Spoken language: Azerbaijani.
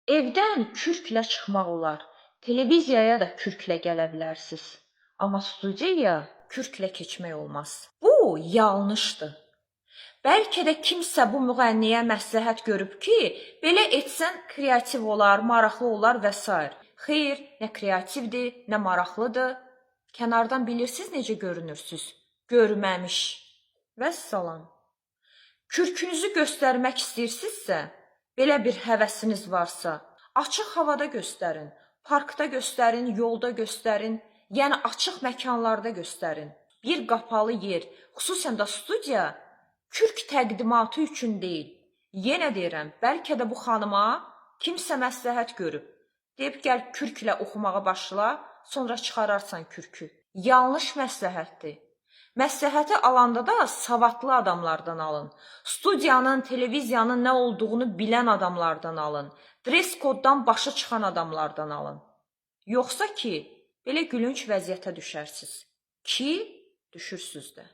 Evdən kürklə çıxmaq olar. Televiziyaya da kürklə gələ bilərsiniz. Amma studiyaya kürklə keçmək olmaz. Bu yanlışdır. Bəlkə də kimsə bu müğənniyə məsləhət görüb ki, belə etsən kreativ olar, maraqlı olar və s. Xeyr, nə kreativdir, nə maraqlıdır. Kənardan bilirsiniz necə görünürsüz? Görməmiş. Vəssalam. Kürkünüzü göstərmək istəyirsinizsə, belə bir həvəsiniz varsa, açıq havada göstərin, parkda göstərin, yolda göstərin, yəni açıq məkanlarda göstərin. Bir qapalı yer, xüsusən də studiya, kürk təqdimatı üçün deyil. Yenə deyirəm, bəlkə də bu xanıma kimsə məsləhət görüb. Deyib, gəl kürklə oxumağa başla, sonra çıxararsan kürkü. Yanlış məsləhətdir. Məsləhəti alanda da savadlı adamlardan alın. Studiyanın, televiziyanın nə olduğunu bilən adamlardan alın. Dress koddan başı çıxan adamlardan alın. Yoxsa ki, belə gülünc vəziyyətə düşərsiniz. Ki, düşürsüz də.